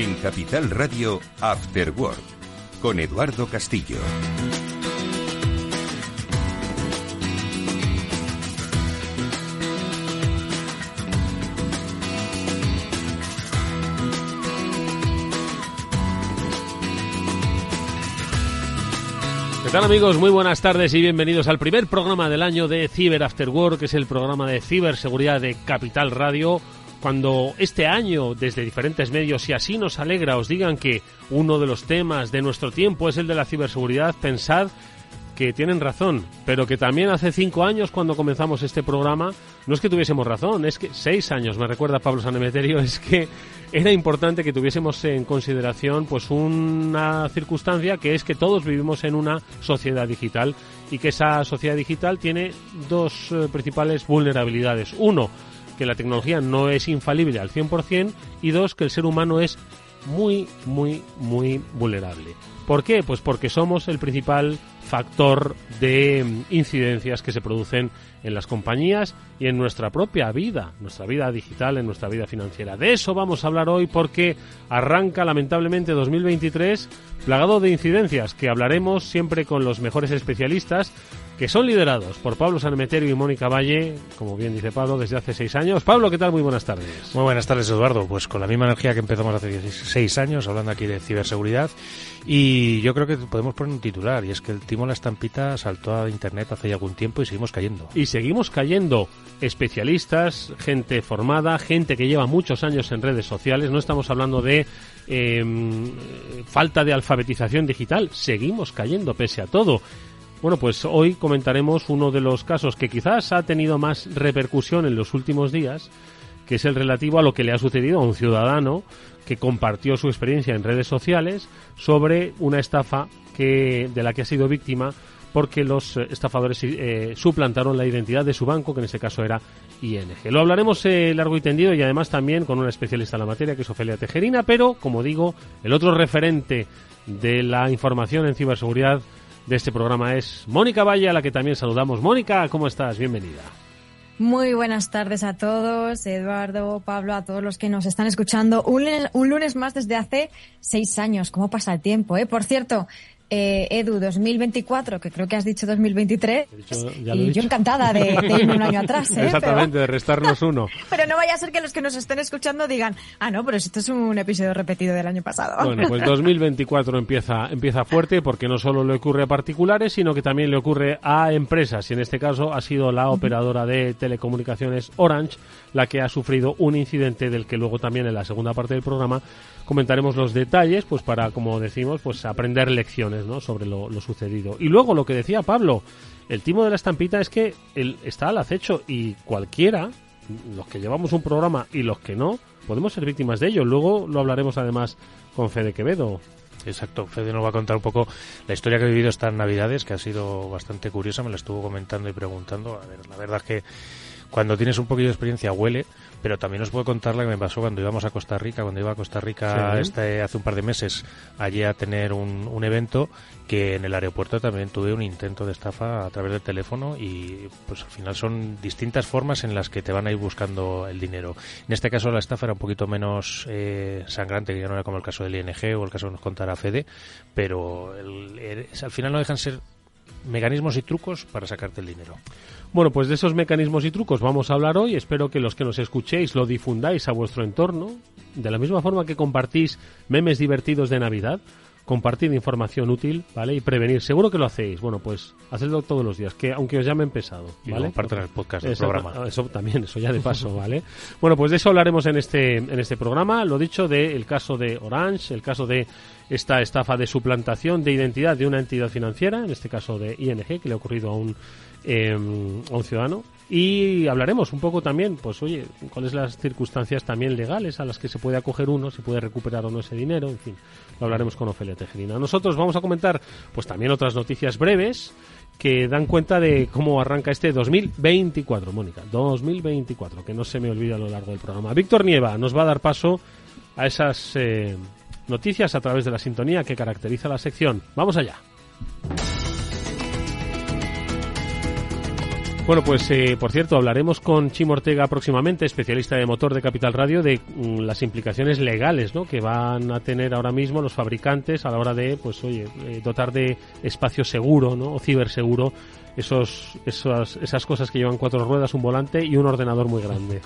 En Capital Radio, After Work, con Eduardo Castillo. ¿Qué tal, amigos? Muy buenas tardes y bienvenidos al primer programa del año de Cyber After Work, que es el programa de ciberseguridad de Capital Radio. Cuando este año, desde diferentes medios, y así nos alegra, os digan que uno de los temas de nuestro tiempo es el de la ciberseguridad, pensad que tienen razón, pero que también hace 5 años, cuando comenzamos este programa, no es que tuviésemos razón, es que 6 años, me recuerda Pablo Sanemeterio, es que era importante que tuviésemos en consideración pues una circunstancia, que es que todos vivimos en una sociedad digital y que esa sociedad digital tiene dos principales vulnerabilidades. Uno, que la tecnología no es infalible al 100%, y dos, que el ser humano es muy vulnerable. ¿Por qué? Pues porque somos el principal factor de incidencias que se producen en las compañías y en nuestra propia vida digital, en nuestra vida financiera. De eso vamos a hablar hoy, porque arranca lamentablemente 2023 plagado de incidencias, que hablaremos siempre con los mejores especialistas, que son liderados por Pablo Sanemeterio y Mónica Valle, como bien dice Pablo, desde hace 6 años. Pablo, ¿qué tal? Muy buenas tardes. Muy buenas tardes, Eduardo. Pues con la misma energía que empezamos hace 6 años, hablando aquí de ciberseguridad, y yo creo que podemos poner un titular, y es que el timo la estampita saltó a Internet hace ya algún tiempo y seguimos cayendo. Y seguimos cayendo. Especialistas, gente formada, gente que lleva muchos años en redes sociales. No estamos hablando de falta de alfabetización digital. Seguimos cayendo pese a todo. Bueno, pues hoy comentaremos uno de los casos que quizás ha tenido más repercusión en los últimos días, que es el relativo a lo que le ha sucedido a un ciudadano que compartió su experiencia en redes sociales sobre una estafa de la que ha sido víctima, porque los estafadores suplantaron la identidad de su banco, que en este caso era ING. Lo hablaremos largo y tendido, y además también con una especialista en la materia, que es Ofelia Tejerina, pero, como digo, el otro referente de la información en ciberseguridad de este programa es Mónica Valle, a la que también saludamos. Mónica, ¿cómo estás? Bienvenida. Muy buenas tardes a todos, Eduardo, Pablo, a todos los que nos están escuchando. Un lunes más desde hace 6 años. ¿Cómo pasa el tiempo? Por cierto, Edu, 2024, que creo que has dicho 2023, y yo encantada de irme un año atrás. Exactamente, de restarnos uno. Pero no vaya a ser que los que nos estén escuchando digan, no, pero esto es un episodio repetido del año pasado. Bueno, pues 2024 empieza fuerte, porque no solo le ocurre a particulares, sino que también le ocurre a empresas, y en este caso ha sido la operadora de telecomunicaciones Orange la que ha sufrido un incidente del que luego también en la segunda parte del programa comentaremos los detalles, pues para, como decimos, pues aprender lecciones, ¿no?, sobre lo sucedido. Y luego lo que decía Pablo, el timo de la estampita es que él está al acecho, y cualquiera, los que llevamos un programa y los que no, podemos ser víctimas de ello. Luego lo hablaremos además con Fede Quevedo. Exacto, Fede nos va a contar un poco la historia que he vivido estas Navidades, que ha sido bastante curiosa, me la estuvo comentando y preguntando. A ver, la verdad es que cuando tienes un poquillo de experiencia huele, pero también os puedo contar la que me pasó cuando íbamos a Costa Rica. Cuando iba a Costa Rica sí, hace un par de meses, allí a tener un evento, que en el aeropuerto también tuve un intento de estafa a través del teléfono, y pues al final son distintas formas en las que te van a ir buscando el dinero. En este caso la estafa era un poquito menos sangrante, que ya no era como el caso del ING o el caso que nos contará Fede, pero al final no dejan ser mecanismos y trucos para sacarte el dinero. Bueno, pues de esos mecanismos y trucos vamos a hablar hoy. Espero que los que nos escuchéis lo difundáis a vuestro entorno, de la misma forma que compartís memes divertidos de Navidad. Compartid información útil, ¿vale? Y prevenir. Seguro que lo hacéis. Bueno, pues hacedlo todos los días, que aunque os llamen pesado, ¿vale? Y compartan el podcast del programa. Eso también, eso ya de paso, ¿vale? Bueno, pues de eso hablaremos en este programa. Lo dicho, del caso de Orange, el caso de esta estafa de suplantación de identidad de una entidad financiera, en este caso de ING, que le ha ocurrido a un ciudadano. Y hablaremos un poco también, pues oye, cuáles las circunstancias también legales a las que se puede acoger uno, si puede recuperar o no ese dinero, en fin, lo hablaremos con Ofelia Tejerina. Nosotros vamos a comentar pues también otras noticias breves que dan cuenta de cómo arranca este 2024, Mónica, 2024, que no se me olvida a lo largo del programa. Víctor Nieva nos va a dar paso a esas noticias a través de la sintonía que caracteriza la sección. ¡Vamos allá! Bueno, pues por cierto, hablaremos con Chimo Ortega próximamente, especialista de motor de Capital Radio, de las implicaciones legales, ¿no?, que van a tener ahora mismo los fabricantes a la hora de, pues oye, dotar de espacio seguro, ¿no?, o ciberseguro esas cosas que llevan 4 ruedas, un volante y un ordenador muy grande.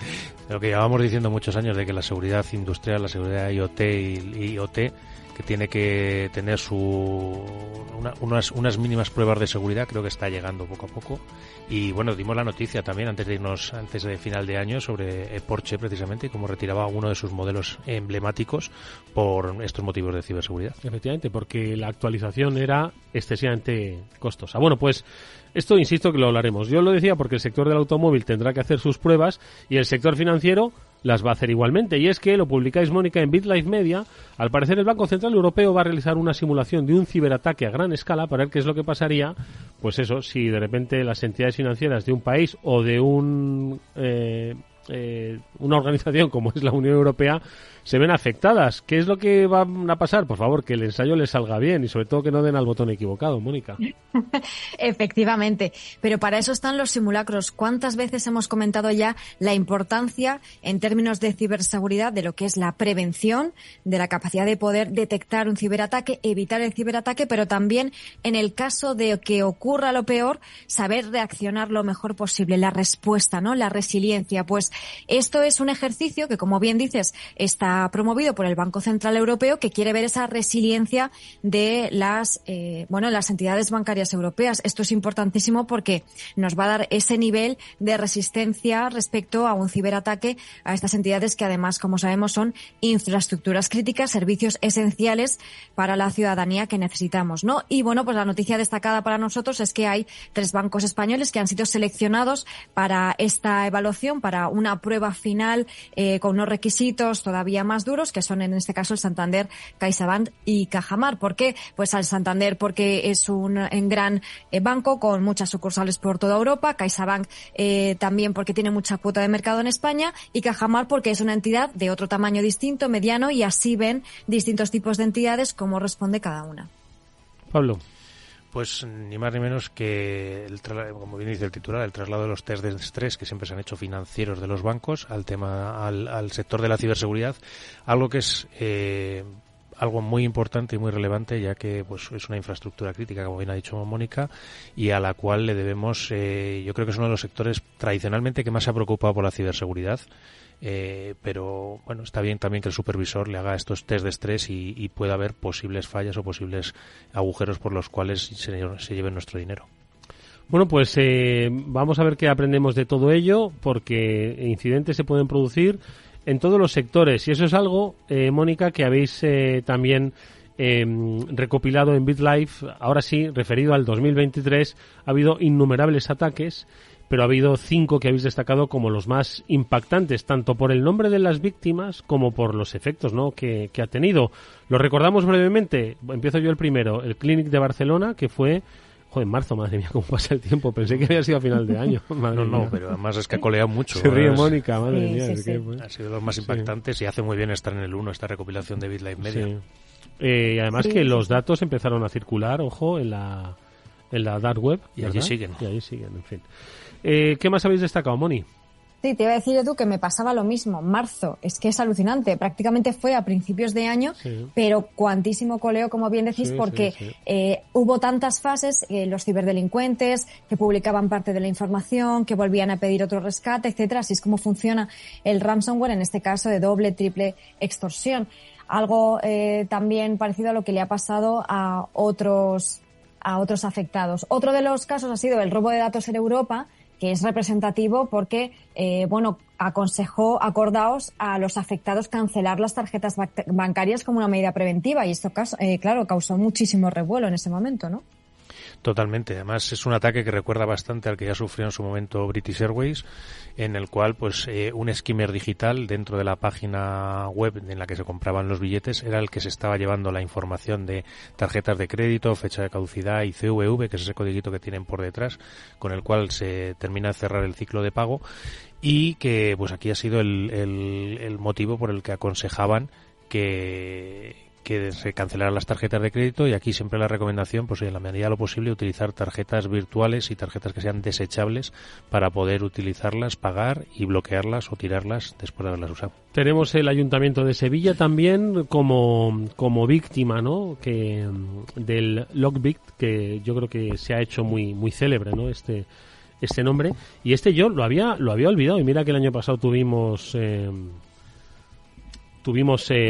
Lo que llevábamos diciendo muchos años de que la seguridad industrial, la seguridad IoT y IoT, que tiene que tener unas mínimas pruebas de seguridad, creo que está llegando poco a poco. Y bueno, dimos la noticia también antes de final de año sobre Porsche, precisamente, y cómo retiraba uno de sus modelos emblemáticos por estos motivos de ciberseguridad. Efectivamente, porque la actualización era excesivamente costosa. Bueno, pues esto insisto que lo hablaremos. Yo lo decía porque el sector del automóvil tendrá que hacer sus pruebas y el sector financiero las va a hacer igualmente. Y es que, lo publicáis, Mónica, en BitLife Media, al parecer el Banco Central Europeo va a realizar una simulación de un ciberataque a gran escala para ver qué es lo que pasaría, pues eso, si de repente las entidades financieras de un país o de una organización como es la Unión Europea se ven afectadas. ¿Qué es lo que va a pasar? Por favor, que el ensayo les salga bien y sobre todo que no den al botón equivocado, Mónica. Efectivamente, pero para eso están los simulacros. ¿Cuántas veces hemos comentado ya la importancia en términos de ciberseguridad de lo que es la prevención, de la capacidad de poder detectar un ciberataque, evitar el ciberataque, pero también en el caso de que ocurra lo peor, saber reaccionar lo mejor posible, la respuesta, ¿no?, la resiliencia? Pues esto es un ejercicio que, como bien dices, está promovido por el Banco Central Europeo, que quiere ver esa resiliencia de las entidades bancarias europeas. Esto es importantísimo porque nos va a dar ese nivel de resistencia respecto a un ciberataque a estas entidades que además, como sabemos, son infraestructuras críticas, servicios esenciales para la ciudadanía que necesitamos, ¿no? Y bueno, pues la noticia destacada para nosotros es que hay 3 bancos españoles que han sido seleccionados para esta evaluación, para una prueba final con unos requisitos todavía más duros, que son en este caso el Santander, CaixaBank y Cajamar. ¿Por qué? Pues al Santander porque es un gran banco con muchas sucursales por toda Europa, CaixaBank también porque tiene mucha cuota de mercado en España, y Cajamar porque es una entidad de otro tamaño distinto, mediano, y así ven distintos tipos de entidades cómo responde cada una. Pablo. Pues ni más ni menos que, como bien dice el titular, el traslado de los test de estrés que siempre se han hecho financieros de los bancos al sector de la ciberseguridad, algo que es algo muy importante y muy relevante, ya que pues es una infraestructura crítica, como bien ha dicho Mónica, y a la cual le debemos, yo creo que es uno de los sectores tradicionalmente que más se ha preocupado por la ciberseguridad. Pero bueno, está bien también que el supervisor le haga estos test de estrés y pueda haber posibles fallas o posibles agujeros por los cuales se lleve nuestro dinero. Bueno, pues vamos a ver qué aprendemos de todo ello, porque incidentes se pueden producir en todos los sectores, y eso es algo, Mónica, que habéis también recopilado en BitLife. Ahora sí, referido al 2023, ha habido innumerables ataques, pero ha habido 5 que habéis destacado como los más impactantes, tanto por el nombre de las víctimas como por los efectos, ¿no?, que ha tenido. Lo recordamos brevemente. Empiezo yo el primero. El Clínic de Barcelona, que fue... en marzo, madre mía, cómo pasa el tiempo. Pensé que había sido a final de año. No, pero además es que ha coleado mucho. Se ríe Mónica, madre mía. Sí. Ha sido los más impactantes y hace muy bien estar en el 1, esta recopilación de BitLife Media. Sí. Además que los datos empezaron a circular, ojo, en la dark web. Y allí siguen. En fin. ¿Qué más habéis destacado, Moni? Sí, te iba a decir, Edu, que me pasaba lo mismo. Marzo, es que es alucinante. Prácticamente fue a principios de año, sí, pero cuantísimo coleo, como bien decís, sí, porque sí. Hubo tantas fases, los ciberdelincuentes que publicaban parte de la información, que volvían a pedir otro rescate, etcétera. Así es como funciona el ransomware, en este caso de doble, triple extorsión. Algo también parecido a lo que le ha pasado a otros afectados. Otro de los casos ha sido el robo de datos en Europa, que es representativo porque, aconsejó, acordaos, a los afectados cancelar las tarjetas bancarias como una medida preventiva, y esto, claro, causó muchísimo revuelo en ese momento, ¿no? Totalmente. Además, es un ataque que recuerda bastante al que ya sufrió en su momento British Airways, en el cual, pues, un skimmer digital dentro de la página web en la que se compraban los billetes era el que se estaba llevando la información de tarjetas de crédito, fecha de caducidad y CVV, que es ese codiguito que tienen por detrás, con el cual se termina de cerrar el ciclo de pago, y que, pues, aquí ha sido el motivo por el que aconsejaban que que se cancelaran las tarjetas de crédito, y aquí siempre la recomendación, pues en la medida de lo posible, utilizar tarjetas virtuales y tarjetas que sean desechables para poder utilizarlas, pagar y bloquearlas o tirarlas después de haberlas usado. Tenemos el Ayuntamiento de Sevilla también como víctima, ¿no? Que del Lockbit, que yo creo que se ha hecho muy célebre, ¿no? Este nombre, y yo lo había olvidado, y mira que el año pasado tuvimos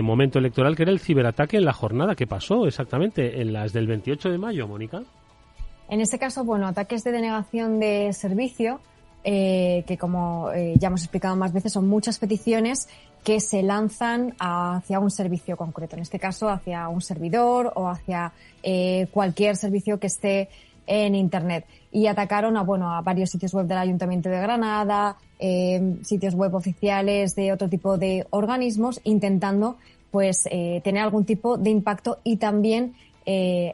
momento electoral, que era el ciberataque en la jornada que pasó exactamente en las del 28 de mayo, Mónica. En este caso, ataques de denegación de servicio, que como ya hemos explicado más veces, son muchas peticiones que se lanzan hacia un servicio concreto, en este caso hacia un servidor o hacia cualquier servicio que esté en Internet, y atacaron a varios sitios web del Ayuntamiento de Granada, sitios web oficiales de otro tipo de organismos, intentando tener algún tipo de impacto y también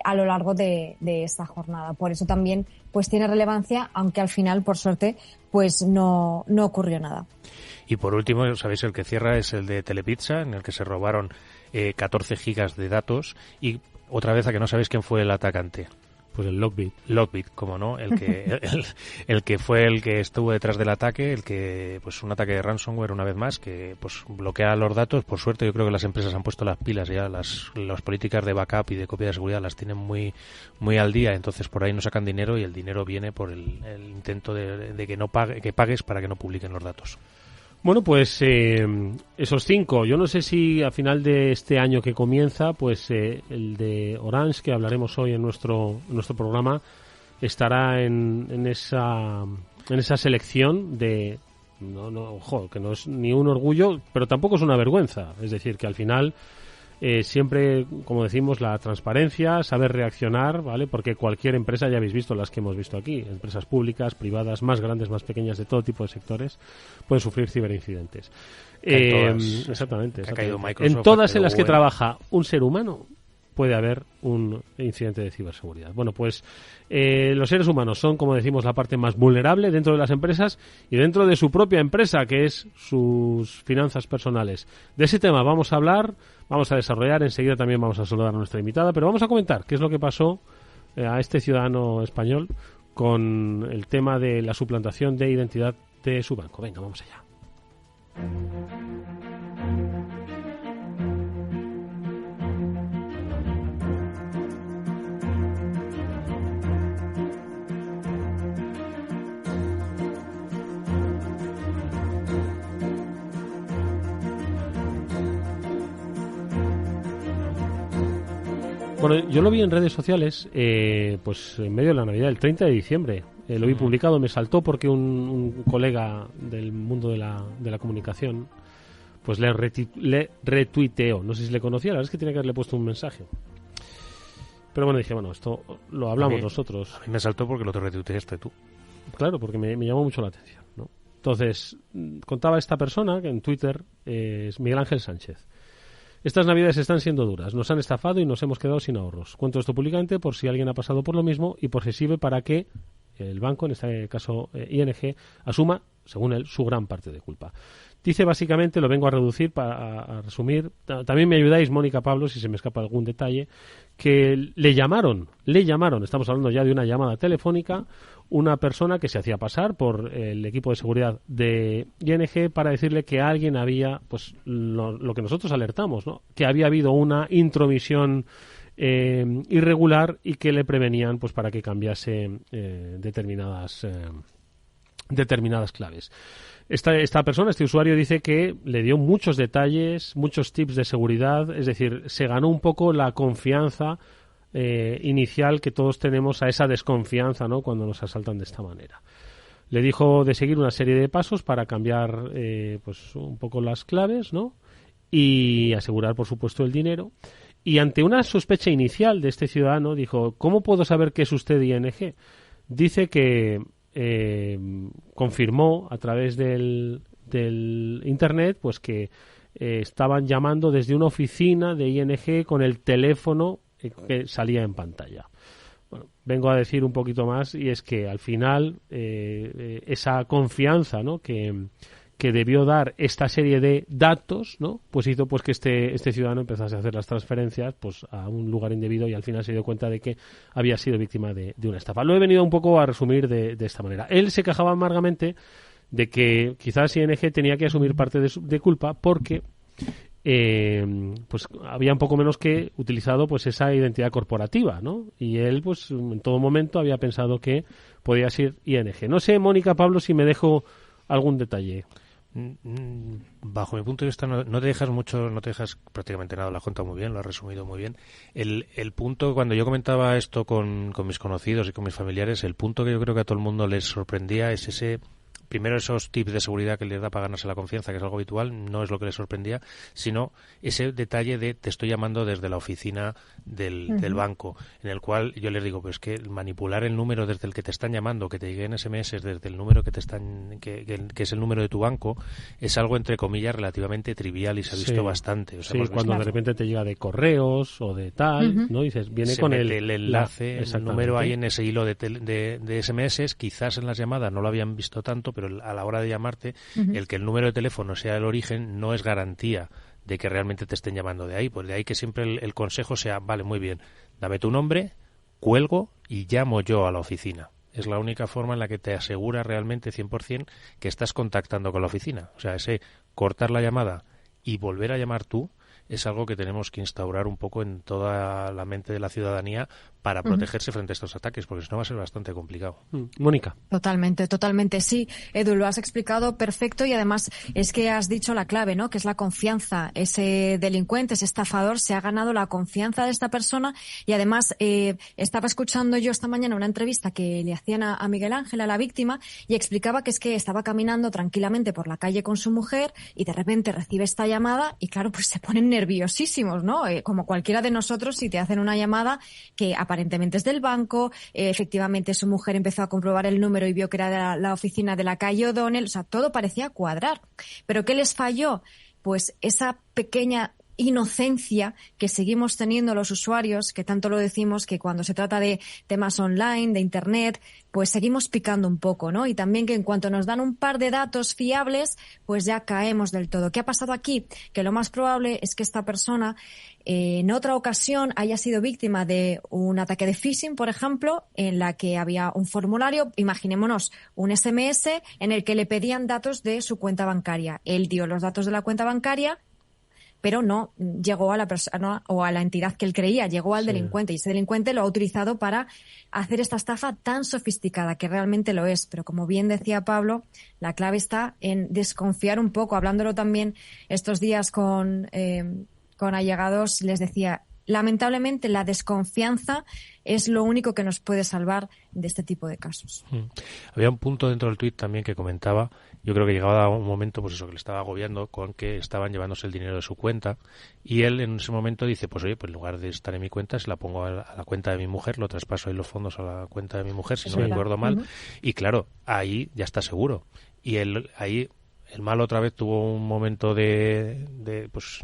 a lo largo de esta jornada. Por eso también tiene relevancia, aunque al final, por suerte, no ocurrió nada. Y por último, sabéis, el que cierra es el de Telepizza, en el que se robaron 14 gigas de datos, y otra vez, a que no sabéis quién fue el atacante. Pues el Lockbit. Lockbit, como no, el que fue el que estuvo detrás del ataque, un ataque de ransomware una vez más, que bloquea los datos. Por suerte, yo creo que las empresas han puesto las pilas ya, las políticas de backup y de copia de seguridad las tienen muy al día, entonces por ahí no sacan dinero, y el dinero viene por el intento de que pagues para que no publiquen los datos. Bueno, esos 5, yo no sé si a final de este año que comienza, el de Orange, que hablaremos hoy en nuestro programa, estará en esa selección de, que no es ni un orgullo, pero tampoco es una vergüenza. Es decir, que al final siempre, como decimos, la transparencia, saber reaccionar, ¿vale? Porque cualquier empresa, ya habéis visto las que hemos visto aquí, empresas públicas, privadas, más grandes, más pequeñas, de todo tipo de sectores, pueden sufrir ciberincidentes. Exactamente. Ha caído Microsoft, en todas en las que trabaja un ser humano puede haber un incidente de ciberseguridad. Bueno, los seres humanos son, como decimos, la parte más vulnerable dentro de las empresas y dentro de su propia empresa, que es sus finanzas personales. De ese tema vamos a hablar, vamos a desarrollar, enseguida también vamos a saludar a nuestra invitada, pero vamos a comentar qué es lo que pasó a este ciudadano español con el tema de la suplantación de identidad de su banco. Venga, vamos allá. Bueno, yo lo vi en redes sociales, en medio de la Navidad, el 30 de diciembre. Lo vi publicado, me saltó porque un colega del mundo de la comunicación le retuiteó. No sé si le conocía, la verdad es que tenía que haberle puesto un mensaje. Pero bueno, dije, esto lo hablamos nosotros. A mí me saltó porque lo te retuiteaste tú. Claro, porque me llamó mucho la atención, ¿no? Entonces, contaba esta persona, que en Twitter es Miguel Ángel Sánchez. Estas navidades están siendo duras, nos han estafado y nos hemos quedado sin ahorros. Cuento esto públicamente por si alguien ha pasado por lo mismo y por si sirve para que el banco, en este caso ING, asuma, según él, su gran parte de culpa. Dice básicamente, lo vengo a reducir, a resumir, también me ayudáis, Mónica, Pablo, si se me escapa algún detalle, que le llamaron, estamos hablando ya de una llamada telefónica, una persona que se hacía pasar por el equipo de seguridad de ING para decirle que alguien había, lo que nosotros alertamos, ¿no? Que había habido una intromisión irregular y que le prevenían para que cambiase determinadas claves. Esta persona, este usuario, dice que le dio muchos detalles, muchos tips de seguridad, es decir, se ganó un poco la confianza inicial que todos tenemos a esa desconfianza, ¿no?, cuando nos asaltan de esta manera. Le dijo de seguir una serie de pasos para cambiar un poco las claves, ¿no?, y asegurar, por supuesto, el dinero. Y ante una sospecha inicial de este ciudadano, dijo, ¿cómo puedo saber que es usted ING? Dice que confirmó a través del internet que estaban llamando desde una oficina de ING con el teléfono que salía en pantalla. Bueno, vengo a decir un poquito más, y es que al final esa confianza, ¿no?, que que debió dar esta serie de datos, ¿no? Pues hizo pues que este ciudadano empezase a hacer las transferencias pues a un lugar indebido y al final se dio cuenta de que había sido víctima de una estafa. Lo he venido un poco a resumir de esta manera. Él se quejaba amargamente de que quizás ING tenía que asumir parte de culpa porque pues había un poco menos que utilizado pues esa identidad corporativa, ¿no? Y él pues en todo momento había pensado que podía ser ING. No sé, Mónica, Pablo, si me dejo algún detalle. Bajo mi punto de vista no te dejas mucho, no te dejas prácticamente nada, lo has contado muy bien, lo has resumido muy bien. El punto, cuando yo comentaba esto con mis conocidos y con mis familiares, el punto que yo creo que a todo el mundo les sorprendía es primero esos tips de seguridad que les da para ganarse la confianza, que es algo habitual, no es lo que les sorprendía, sino ese detalle de te estoy llamando desde la oficina del banco, en el cual yo les digo, pues que manipular el número desde el que te están llamando, que te lleguen SMS desde el número que te están que es el número de tu banco, es algo entre comillas relativamente trivial y se ha visto bastante. O sea, cuando de repente te llega de correos o de tal, ¿no? Dices, viene con el enlace, el número ahí en ese hilo de SMS, quizás en las llamadas no lo habían visto tanto, pero a la hora de llamarte, el que el número de teléfono sea el origen no es garantía de que realmente te estén llamando de ahí. Pues de ahí que siempre el consejo sea, vale, muy bien, dame tu nombre, cuelgo y llamo yo a la oficina. Es la única forma en la que te asegura realmente 100% que estás contactando con la oficina. O sea, ese cortar la llamada y volver a llamar tú es algo que tenemos que instaurar un poco en toda la mente de la ciudadanía para protegerse frente a estos ataques, porque si no va a ser bastante complicado. Mónica. Totalmente, sí. Edu, lo has explicado perfecto y además es que has dicho la clave, ¿no? Que es la confianza. Ese delincuente, ese estafador se ha ganado la confianza de esta persona y además estaba escuchando yo esta mañana una entrevista que le hacían a Miguel Ángel, a la víctima, y explicaba que es que estaba caminando tranquilamente por la calle con su mujer y de repente recibe esta llamada y claro, pues se ponen nerviosísimos, ¿no? Como cualquiera de nosotros si te hacen una llamada que aparentemente es del banco, efectivamente su mujer empezó a comprobar el número y vio que era de la oficina de la calle O'Donnell, o sea, todo parecía cuadrar. ¿Pero qué les falló? Pues esa pequeña inocencia que seguimos teniendo los usuarios, que tanto lo decimos que cuando se trata de temas online, de internet, pues seguimos picando un poco, ¿no? Y también que en cuanto nos dan un par de datos fiables, pues ya caemos del todo. ¿Qué ha pasado aquí? Que lo más probable es que esta persona en otra ocasión haya sido víctima de un ataque de phishing, por ejemplo, en la que había un formulario, imaginémonos, un SMS en el que le pedían datos de su cuenta bancaria. Él dio los datos de la cuenta bancaria, pero no llegó a la persona o a la entidad que él creía, llegó al delincuente y ese delincuente lo ha utilizado para hacer esta estafa tan sofisticada que realmente lo es. Pero como bien decía Pablo, la clave está en desconfiar un poco. Hablándolo también estos días con allegados, les decía, lamentablemente la desconfianza es lo único que nos puede salvar de este tipo de casos. Había un punto dentro del tuit también que comentaba, yo creo que llegaba un momento, pues eso, que le estaba agobiando con que estaban llevándose el dinero de su cuenta y él en ese momento dice, pues oye, pues en lugar de estar en mi cuenta, se la pongo a la cuenta de mi mujer, lo traspaso ahí los fondos a la cuenta de mi mujer, si no me acuerdo mal, y claro, ahí ya está seguro. Y él ahí... El mal otra vez tuvo un momento de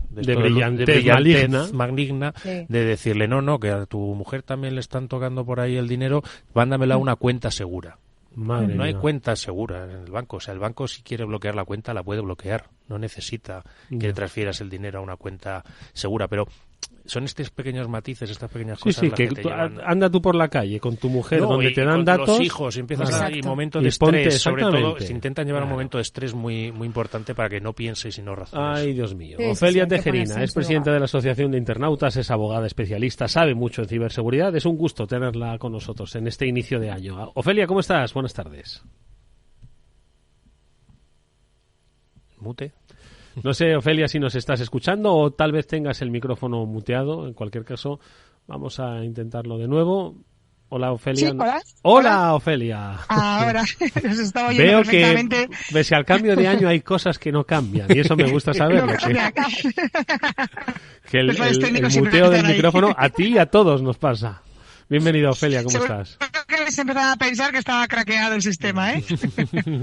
brillantez maligna, de decirle, no, que a tu mujer también le están tocando por ahí el dinero, mándamela a una cuenta segura. No hay cuenta segura en el banco. O sea, el banco si quiere bloquear la cuenta, la puede bloquear. No necesita que le transfieras el dinero a una cuenta segura. Pero son estos pequeños matices, estas pequeñas cosas las que te llevan... Anda tú por la calle con tu mujer donde te dan datos... los hijos, empiezas a dar momentos de estrés, sobre todo, se intentan llevar un momento de estrés muy importante para que no pienses y no razones. Ay, Dios mío. Ofelia Tejerina es presidenta de la Asociación de Internautas, es abogada especialista, sabe mucho en ciberseguridad. Es un gusto tenerla con nosotros en este inicio de año. Ofelia, ¿cómo estás? Buenas tardes. Mute. No sé, Ofelia, si nos estás escuchando o tal vez tengas el micrófono muteado. En cualquier caso, vamos a intentarlo de nuevo. Hola, Ofelia. Sí, hola. Hola, Ofelia. Ahora, nos estaba oyendo Veo perfectamente. Que, pese al cambio de año, hay cosas que no cambian. Y eso me gusta saberlo. Que el muteo del micrófono a ti y a todos nos pasa. Bienvenida, Ofelia, ¿cómo estás? Creo que se empezaba a pensar que estaba craqueado el sistema, ¿eh?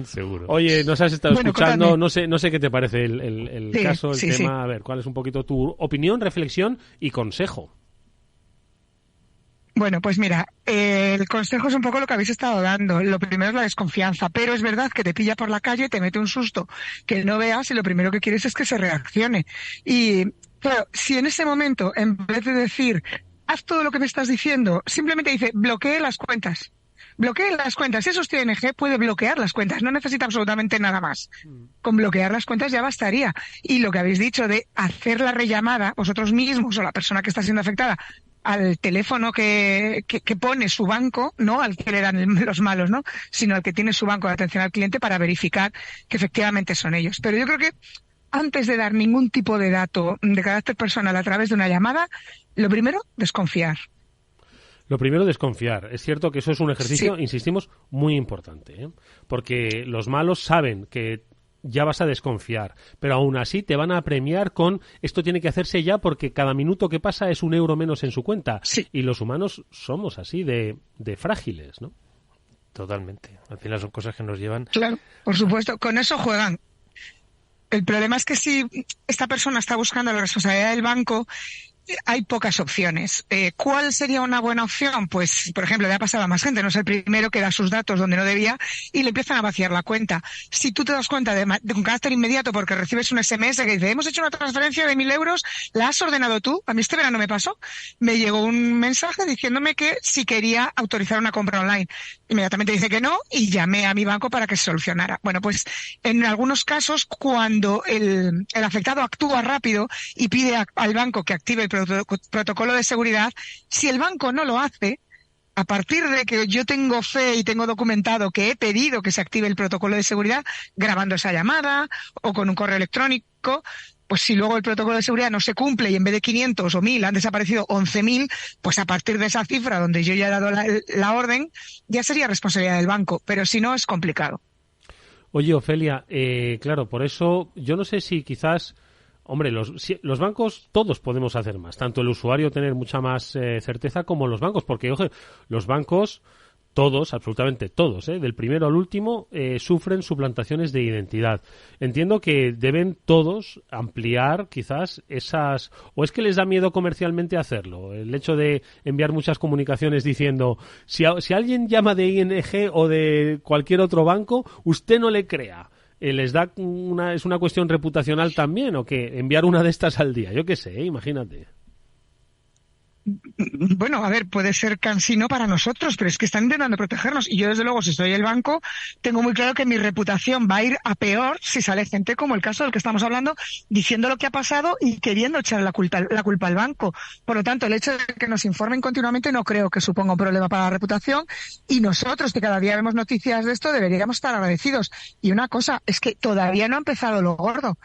Seguro. Oye, nos has estado escuchando, contadme. no sé qué te parece el caso, el tema. Sí. A ver, ¿cuál es un poquito tu opinión, reflexión y consejo? Bueno, pues mira, el consejo es un poco lo que habéis estado dando. Lo primero es la desconfianza, pero es verdad que te pilla por la calle, te mete un susto que no veas y lo primero que quieres es que se reaccione. Y claro, si en ese momento, en vez de decir, haz todo lo que me estás diciendo, simplemente dice, bloquee las cuentas. Bloquee las cuentas. Si eso es ING, puede bloquear las cuentas. No necesita absolutamente nada más. Con bloquear las cuentas ya bastaría. Y lo que habéis dicho de hacer la rellamada, vosotros mismos o la persona que está siendo afectada, al teléfono que pone su banco, no al que le dan los malos, ¿no? Sino al que tiene su banco de atención al cliente para verificar que efectivamente son ellos. Pero yo creo que antes de dar ningún tipo de dato de carácter personal a través de una llamada, lo primero, desconfiar. Lo primero, desconfiar. Es cierto que eso es un ejercicio, insistimos, muy importante, ¿eh? Porque los malos saben que ya vas a desconfiar, pero aún así te van a premiar con esto tiene que hacerse ya porque cada minuto que pasa es €1 menos en su cuenta. Sí. Y los humanos somos así de frágiles, ¿no? Totalmente. Al final son cosas que nos llevan... Claro, por supuesto, con eso juegan. El problema es que si esta persona está buscando la responsabilidad del banco, hay pocas opciones. ¿Cuál sería una buena opción? Pues, por ejemplo, le ha pasado a más gente, no es el primero que da sus datos donde no debía y le empiezan a vaciar la cuenta. Si tú te das cuenta de un carácter inmediato porque recibes un SMS que dice, hemos hecho una transferencia de 1.000 euros, ¿la has ordenado tú? A mí este verano me pasó. Me llegó un mensaje diciéndome que si quería autorizar una compra online. Inmediatamente dice que no y llamé a mi banco para que se solucionara. Bueno, pues en algunos casos, cuando el afectado actúa rápido y pide al banco que active el protocolo de seguridad, si el banco no lo hace, a partir de que yo tengo fe y tengo documentado que he pedido que se active el protocolo de seguridad, grabando esa llamada o con un correo electrónico, pues si luego el protocolo de seguridad no se cumple y en vez de 500 o 1.000 han desaparecido 11.000, pues a partir de esa cifra donde yo ya he dado la orden, ya sería responsabilidad del banco, pero si no es complicado. Oye, Ofelia, claro, por eso yo no sé si quizás... Hombre, los bancos todos podemos hacer más, tanto el usuario tener mucha más certeza como los bancos, porque oje, los bancos todos, absolutamente todos, del primero al último, sufren suplantaciones de identidad. Entiendo que deben todos ampliar quizás esas... ¿O es que les da miedo comercialmente hacerlo? El hecho de enviar muchas comunicaciones diciendo si alguien llama de ING o de cualquier otro banco, usted no le crea. ¿Les da es una cuestión reputacional también o qué? Enviar una de estas al día, yo qué sé, imagínate. Bueno, a ver, puede ser cansino para nosotros, pero es que están intentando protegernos. Y yo, desde luego, si soy el banco, tengo muy claro que mi reputación va a ir a peor si sale gente como el caso del que estamos hablando, diciendo lo que ha pasado y queriendo echar la culpa al banco. Por lo tanto, el hecho de que nos informen continuamente no creo que suponga un problema para la reputación. Y nosotros, que cada día vemos noticias de esto, deberíamos estar agradecidos. Y una cosa, es que todavía no ha empezado lo gordo.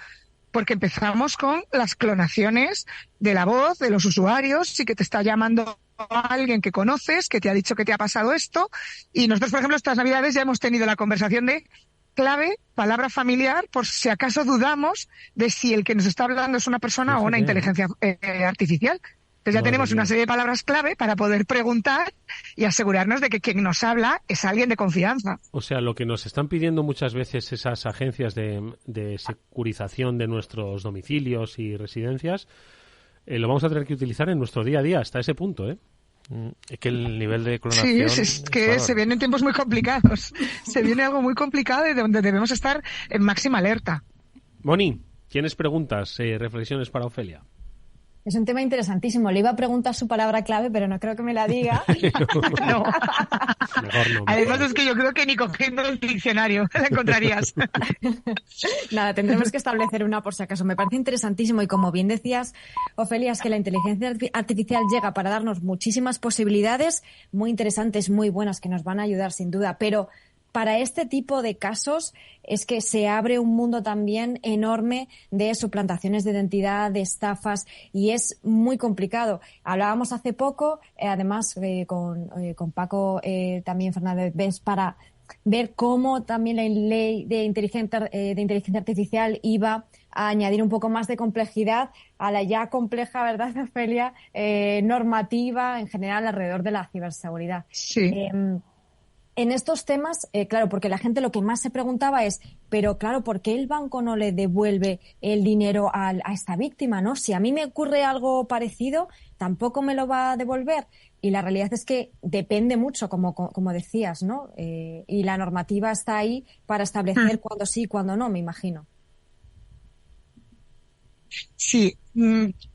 Porque empezamos con las clonaciones de la voz de los usuarios y que te está llamando alguien que conoces, que te ha dicho que te ha pasado esto. Y nosotros, por ejemplo, estas Navidades ya hemos tenido la conversación de clave, palabra familiar, por si acaso dudamos de si el que nos está hablando es una persona o una inteligencia artificial. Entonces ya tenemos una serie de palabras clave para poder preguntar y asegurarnos de que quien nos habla es alguien de confianza. O sea, lo que nos están pidiendo muchas veces esas agencias de securización de nuestros domicilios y residencias, lo vamos a tener que utilizar en nuestro día a día, hasta ese punto, ¿eh? Es que el nivel de clonación... Sí, es que se vienen tiempos muy complicados. Se viene algo muy complicado y donde debemos estar en máxima alerta. Moni, ¿tienes preguntas, reflexiones para Ofelia? Es un tema interesantísimo. Le iba a preguntar su palabra clave, pero no creo que me la diga. No. Mejor no. Además es que yo creo que ni cogiendo el diccionario la encontrarías. Nada, tendremos que establecer una por si acaso. Me parece interesantísimo y como bien decías, Ofelia, es que la inteligencia artificial llega para darnos muchísimas posibilidades muy interesantes, muy buenas, que nos van a ayudar sin duda, pero para este tipo de casos es que se abre un mundo también enorme de suplantaciones de identidad, de estafas, y es muy complicado. Hablábamos hace poco, además con Paco también Fernández Bens, para ver cómo también la ley de inteligencia artificial iba a añadir un poco más de complejidad a la ya compleja, ¿verdad, Ofelia?, normativa en general alrededor de la ciberseguridad. Sí. En estos temas, claro, porque la gente lo que más se preguntaba es, pero claro, ¿por qué el banco no le devuelve el dinero a esta víctima, ¿no? Si a mí me ocurre algo parecido, tampoco me lo va a devolver. Y la realidad es que depende mucho, como decías, ¿no? Y la normativa está ahí para establecer cuándo sí y cuándo no, me imagino. Sí,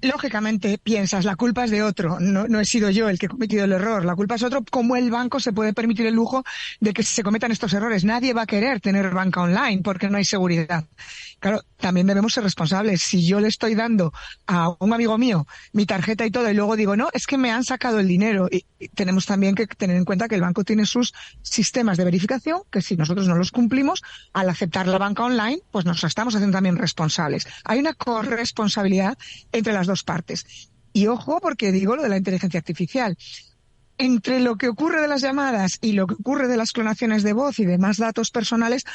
lógicamente piensas, la culpa es de otro, no he sido yo el que he cometido el error, la culpa es otro. ¿Cómo el banco se puede permitir el lujo de que se cometan estos errores? Nadie va a querer tener banca online porque no hay seguridad. Claro, también debemos ser responsables. Si yo le estoy dando a un amigo mío mi tarjeta y todo y luego digo, no, es que me han sacado el dinero, y tenemos también que tener en cuenta que el banco tiene sus sistemas de verificación, que si nosotros no los cumplimos, al aceptar la banca online, pues nos estamos haciendo también responsables. Hay una corresponsabilidad entre las dos partes. Y ojo, porque digo lo de la inteligencia artificial. Entre lo que ocurre de las llamadas y lo que ocurre de las clonaciones de voz y demás datos personales,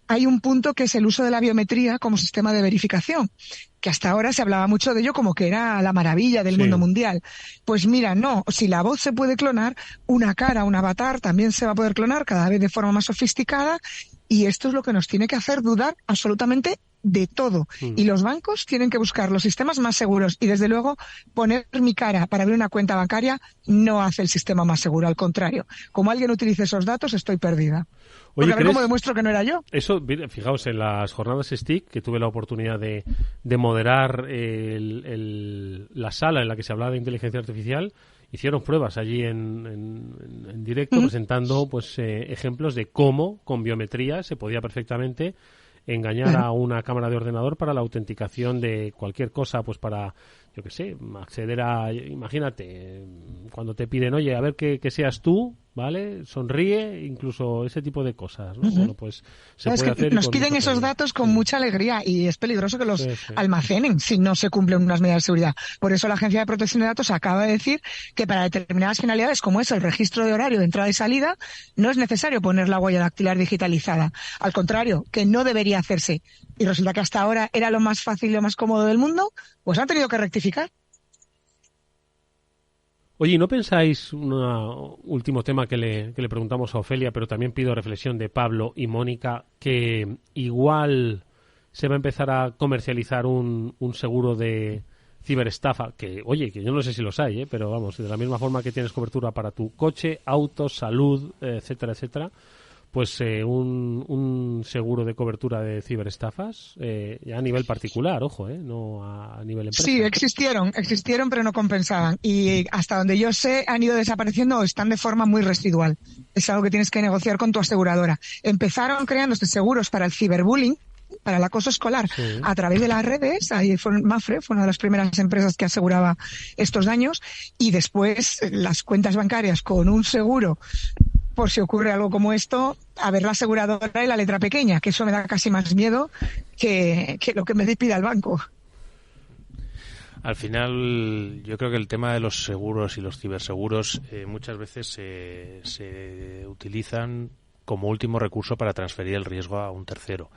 hay un punto que es el uso de la biometría como sistema de verificación, que hasta ahora se hablaba mucho de ello como que era la maravilla del mundo mundial. Pues mira, no, si la voz se puede clonar, una cara, un avatar también se va a poder clonar cada vez de forma más sofisticada, y esto es lo que nos tiene que hacer dudar absolutamente de todo. Y los bancos tienen que buscar los sistemas más seguros, y desde luego poner mi cara para abrir una cuenta bancaria no hace el sistema más seguro, al contrario. Como alguien utilice esos datos, estoy perdida. Oye, porque a ver cómo demuestro que no era yo. Eso, fijaos, en las jornadas STIC, que tuve la oportunidad de moderar la sala en la que se hablaba de inteligencia artificial, hicieron pruebas allí en directo, presentando pues ejemplos de cómo con biometría se podía perfectamente engañar a una cámara de ordenador para la autenticación de cualquier cosa, pues para, yo qué sé, acceder a, imagínate, cuando te piden, oye, a ver que seas tú, ¿vale? Sonríe, incluso ese tipo de cosas, ¿no? Bueno, pues se puede hacer. Nos piden esos datos con mucha alegría, y es peligroso que los almacenen si no se cumplen unas medidas de seguridad. Por eso la Agencia de Protección de Datos acaba de decir que para determinadas finalidades, como es el registro de horario de entrada y salida, no es necesario poner la huella dactilar digitalizada. Al contrario, que no debería hacerse. Y resulta que hasta ahora era lo más fácil y lo más cómodo del mundo, pues han tenido que rectificar. Oye, ¿no pensáis, un último tema que le preguntamos a Ofelia, pero también pido reflexión de Pablo y Mónica, que igual se va a empezar a comercializar un seguro de ciberestafa, que, oye, que yo no sé si los hay, pero vamos, de la misma forma que tienes cobertura para tu coche, auto, salud, etcétera, etcétera, pues un seguro de cobertura de ciberestafas ya a nivel particular, ojo, no a nivel empresa. Sí, existieron, pero no compensaban. Y hasta donde yo sé, han ido desapareciendo o están de forma muy residual. Es algo que tienes que negociar con tu aseguradora. Empezaron creándose seguros para el ciberbullying, para el acoso escolar, a través de las redes. Ahí Mafre fue una de las primeras empresas que aseguraba estos daños, y después las cuentas bancarias con un seguro por si ocurre algo como esto, a ver la aseguradora y la letra pequeña, que eso me da casi más miedo que lo que me pida el banco. Al final, yo creo que el tema de los seguros y los ciberseguros muchas veces se utilizan como último recurso para transferir el riesgo a un tercero.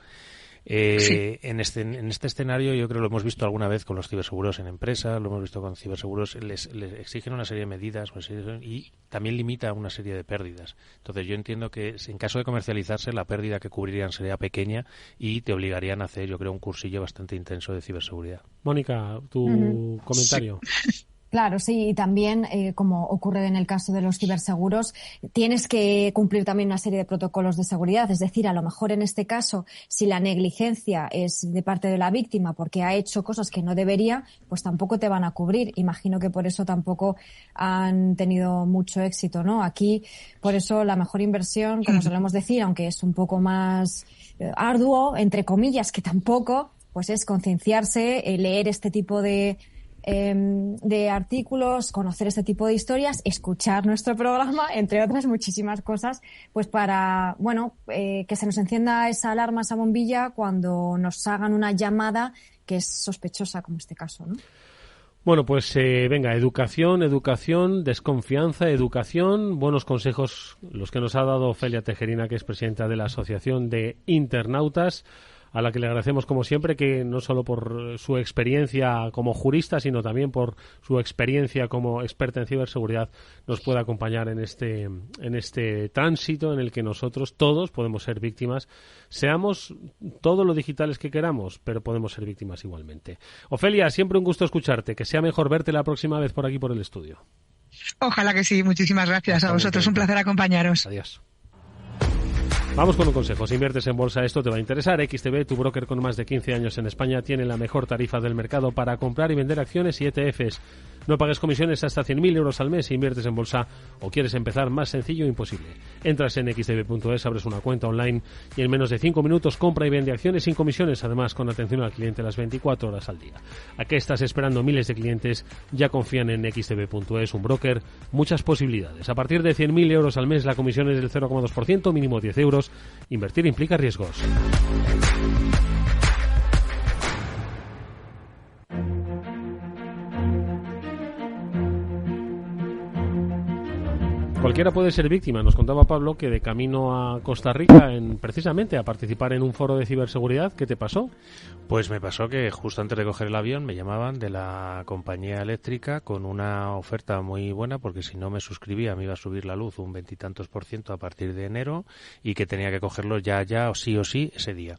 En este escenario yo creo que lo hemos visto alguna vez con los ciberseguros en empresas, lo hemos visto con ciberseguros, les exigen una serie de medidas y también limita una serie de pérdidas. Entonces yo entiendo que en caso de comercializarse la pérdida que cubrirían sería pequeña y te obligarían a hacer, yo creo, un cursillo bastante intenso de ciberseguridad. Mónica, tu comentario. Sí. Claro, sí, y también, como ocurre en el caso de los ciberseguros, tienes que cumplir también una serie de protocolos de seguridad. Es decir, a lo mejor en este caso, si la negligencia es de parte de la víctima porque ha hecho cosas que no debería, pues tampoco te van a cubrir. Imagino que por eso tampoco han tenido mucho éxito, ¿no? Aquí, por eso, la mejor inversión, como solemos decir, aunque es un poco más arduo, entre comillas, que tampoco, pues es concienciarse, leer este tipo de artículos, conocer este tipo de historias, escuchar nuestro programa, entre otras muchísimas cosas, pues para, que se nos encienda esa alarma, esa bombilla cuando nos hagan una llamada que es sospechosa, como este caso, ¿no? Bueno, pues venga, educación, desconfianza, educación, buenos consejos los que nos ha dado Ofelia Tejerina, que es presidenta de la Asociación de Internautas. a la que le agradecemos como siempre que no solo por su experiencia como jurista, sino también por su experiencia como experta en ciberseguridad nos pueda acompañar en este tránsito en el que nosotros todos podemos ser víctimas, seamos todo lo digitales que queramos, pero podemos ser víctimas igualmente. Ofelia, siempre un gusto escucharte, que sea mejor verte la próxima vez por aquí por el estudio. Ojalá que sí, muchísimas gracias a vosotros, un placer acompañaros. Adiós. Vamos con un consejo. Si inviertes en bolsa, esto te va a interesar. XTB, tu broker con más de 15 años en España, tiene la mejor tarifa del mercado para comprar y vender acciones y ETFs. No pagues comisiones hasta 100.000 euros al mes si inviertes en bolsa o quieres empezar más sencillo imposible. Entras en xtb.es, abres una cuenta online y en menos de 5 minutos compra y vende acciones sin comisiones, además con atención al cliente las 24 horas al día. ¿A qué estás esperando? Miles de clientes ya confían en xtb.es, un broker, muchas posibilidades. A partir de 100.000 euros al mes la comisión es del 0,2%, mínimo 10 euros. Invertir implica riesgos. Cualquiera puede ser víctima. Nos contaba Pablo que de camino a Costa Rica, precisamente a participar en un foro de ciberseguridad, ¿qué te pasó? Pues me pasó que justo antes de coger el avión me llamaban de la compañía eléctrica con una oferta muy buena, porque si no me suscribía me iba a subir la luz un 20 y tantos % a partir de enero y que tenía que cogerlo ya o sí ese día.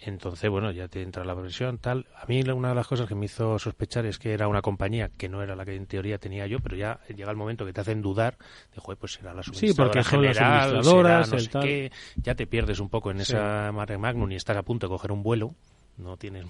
Entonces, bueno, ya te entra la presión, tal. A mí una de las cosas que me hizo sospechar es que era una compañía que no era la que en teoría tenía yo, pero ya llega el momento que te hacen dudar de, joder, pues será la suministradora general, son las suministradoras, será no sé qué. Ya te pierdes un poco en esa mare magnum y estás a punto de coger un vuelo. No tienes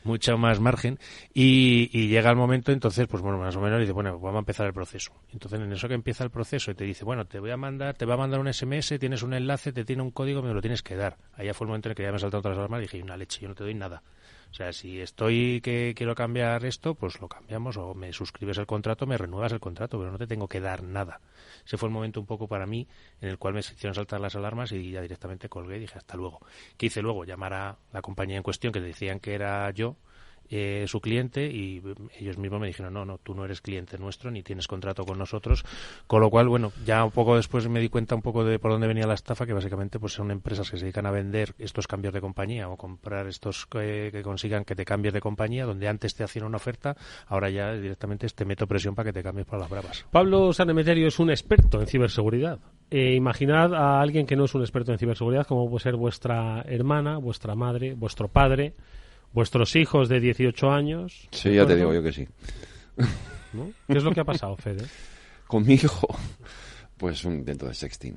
mucha más margen y llega el momento, entonces pues bueno, más o menos dice, bueno, pues vamos a empezar el proceso. Entonces en eso que empieza el proceso y te dice, bueno, te va a mandar un SMS, tienes un enlace, te tiene un código, me lo tienes que dar. Allá fue el momento en el que ya me saltaron todas las alarmas y dije, una leche, yo no te doy nada. O sea, si estoy que quiero cambiar esto, pues lo cambiamos, o me suscribes el contrato, me renuevas el contrato, pero no te tengo que dar nada. Ese fue el momento un poco para mí en el cual me hicieron saltar las alarmas y ya directamente colgué y dije hasta luego. ¿Qué hice luego? Llamar a la compañía en cuestión, que decían que era yo, su cliente, y ellos mismos me dijeron, no, tú no eres cliente nuestro ni tienes contrato con nosotros, con lo cual, bueno, ya un poco después me di cuenta un poco de por dónde venía la estafa, que básicamente pues son empresas que se dedican a vender estos cambios de compañía o comprar estos que consigan que te cambies de compañía, donde antes te hacían una oferta, ahora ya directamente te meto presión para que te cambies para las bravas. Pablo Sanemeterio es un experto en ciberseguridad. Imaginad a alguien que no es un experto en ciberseguridad, como puede ser vuestra hermana, vuestra madre, vuestro padre, vuestros hijos de 18 años. Sí, ya te digo yo que sí. ¿No? ¿Qué es lo que ha pasado, Fede? Con mi hijo, pues un intento de sexting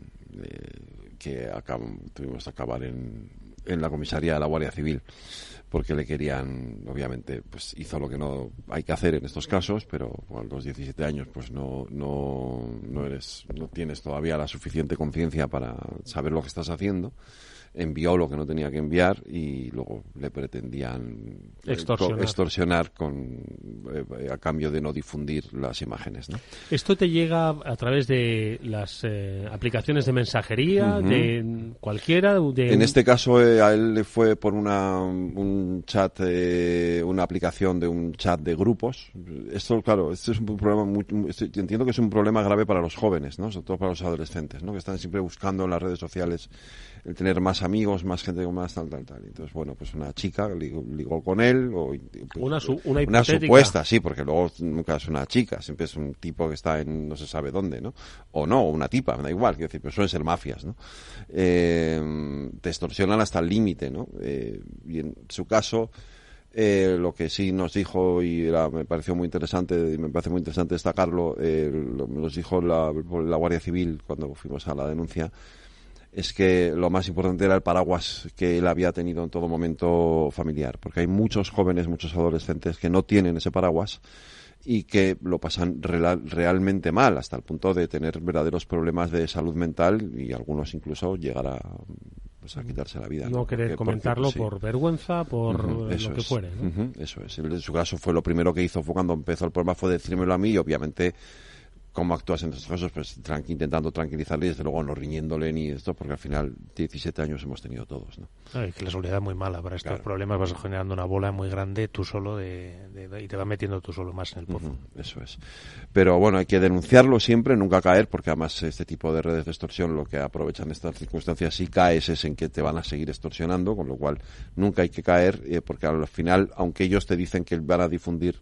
que tuvimos que acabar en la comisaría de la Guardia Civil, porque le querían, obviamente, pues hizo lo que no hay que hacer en estos casos, pero a los 17 años pues no tienes todavía la suficiente conciencia para saber lo que estás haciendo. Envió lo que no tenía que enviar y luego le pretendían extorsionar a cambio de no difundir las imágenes, ¿no? ¿Esto te llega a través de las aplicaciones de mensajería, de cualquiera? En este caso a él le fue por un chat, una aplicación de un chat de grupos. Esto, claro, este es un problema entiendo que es un problema grave para los jóvenes, ¿no? Sobre todo para los adolescentes, ¿no? Que están siempre buscando en las redes sociales el tener más amigos, más gente con más tal. Entonces, bueno, pues una chica ligó con él. Una una supuesta, sí, porque luego nunca es una chica, siempre es un tipo que está en no se sabe dónde, ¿no? O no, una tipa, me da igual, quiero decir, pero suelen ser mafias, ¿no? Te extorsionan hasta el límite, ¿no? Y en su caso, lo que sí nos dijo, y me pareció muy interesante, y me parece muy interesante destacarlo, nos dijo la Guardia Civil cuando fuimos a la denuncia, es que lo más importante era el paraguas que él había tenido en todo momento familiar, porque hay muchos jóvenes, muchos adolescentes que no tienen ese paraguas y que lo pasan realmente mal, hasta el punto de tener verdaderos problemas de salud mental y algunos incluso llegar a quitarse la vida. No querer comentarlo por vergüenza, por lo que fuere, ¿no? Eso es. En su caso fue lo primero que hizo, fue cuando empezó el problema, fue decírmelo a mí y obviamente cómo actúas en estos casos, pues intentando tranquilizarle y desde luego no riñéndole ni esto, porque al final 17 años hemos tenido todos, ¿no? Y que la soledad es muy mala para estos problemas, vas generando una bola muy grande tú solo y te vas metiendo tú solo más en el pozo. Eso es. Pero bueno, hay que denunciarlo siempre, nunca caer, porque además este tipo de redes de extorsión lo que aprovechan estas circunstancias, si caes es en que te van a seguir extorsionando, con lo cual nunca hay que caer, porque al final, aunque ellos te dicen que van a difundir,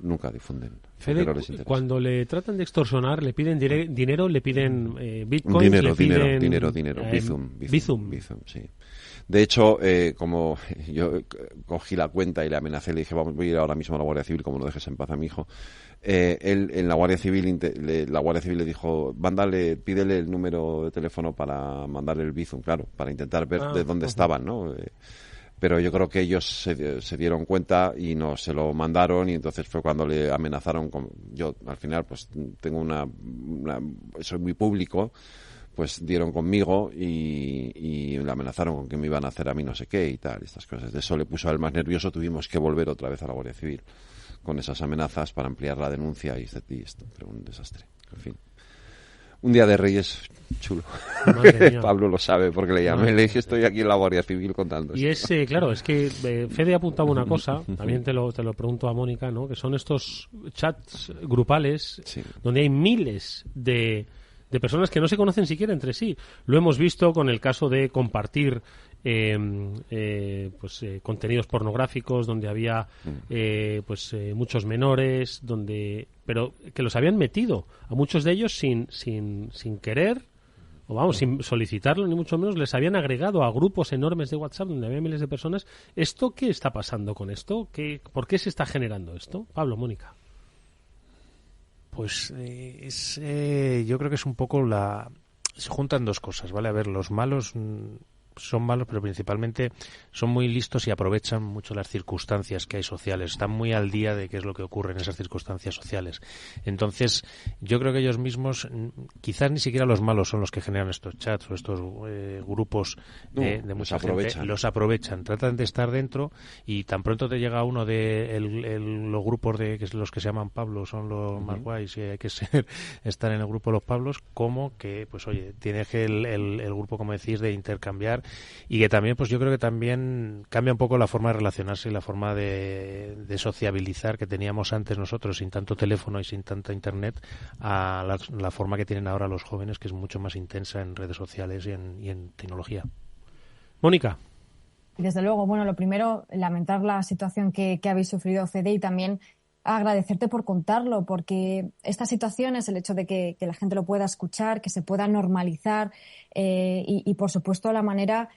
nunca difunden. Fede, cuando le tratan de extorsionar, ¿le piden dinero, le piden bitcoins? Dinero. Bizum, sí. De hecho, como yo cogí la cuenta y le amenacé, le dije, voy a ir ahora mismo a la Guardia Civil, como no dejes en paz a mi hijo. Él en la Guardia Civil le dijo, pídele el número de teléfono para mandarle el Bizum, claro, para intentar ver de dónde estaban, ¿no? Pero yo creo que ellos se dieron cuenta y no se lo mandaron, y entonces fue cuando le amenazaron yo al final pues tengo soy muy público, pues dieron conmigo y le amenazaron con que me iban a hacer a mí no sé qué y tal, estas cosas. De eso le puso a él más nervioso, tuvimos que volver otra vez a la Guardia Civil con esas amenazas para ampliar la denuncia y esto, pero un desastre, en fin. Un día de Reyes chulo. Pablo lo sabe porque le llamé, le dije estoy aquí en la Guardia Civil contando. Y claro, es que Fede apuntaba una cosa, también te lo pregunto a Mónica, ¿no? Que son estos chats grupales donde hay miles de personas que no se conocen siquiera entre sí. Lo hemos visto con el caso de compartir contenidos pornográficos donde había muchos menores, pero que los habían metido a muchos de ellos sin querer, o vamos, sin solicitarlo ni mucho menos, les habían agregado a grupos enormes de WhatsApp donde había miles de personas. ¿Esto qué está pasando con esto? ¿Por qué se está generando esto? Pablo, Mónica. Pues yo creo que es un poco se juntan dos cosas, ¿vale? A ver, los malos son malos, pero principalmente son muy listos y aprovechan mucho las circunstancias que hay sociales. Están muy al día de qué es lo que ocurre en esas circunstancias sociales. Entonces, yo creo que ellos mismos, quizás ni siquiera los malos son los que generan estos chats o estos grupos de mucha gente. Los aprovechan, tratan de estar dentro y tan pronto te llega uno de los grupos que es los que se llaman Pablos, son los más guays y hay que estar en el grupo de los Pablos, como que, pues oye, tiene que el grupo, como decís, de intercambiar. Y que también, pues yo creo que también cambia un poco la forma de relacionarse y la forma de sociabilizar que teníamos antes nosotros, sin tanto teléfono y sin tanta internet, a la forma que tienen ahora los jóvenes, que es mucho más intensa en redes sociales y en tecnología. Mónica. Desde luego, bueno, lo primero, lamentar la situación que habéis sufrido, Fede, y también agradecerte por contarlo, porque estas situaciones, el hecho de que la gente lo pueda escuchar, que se pueda normalizar y por supuesto la manera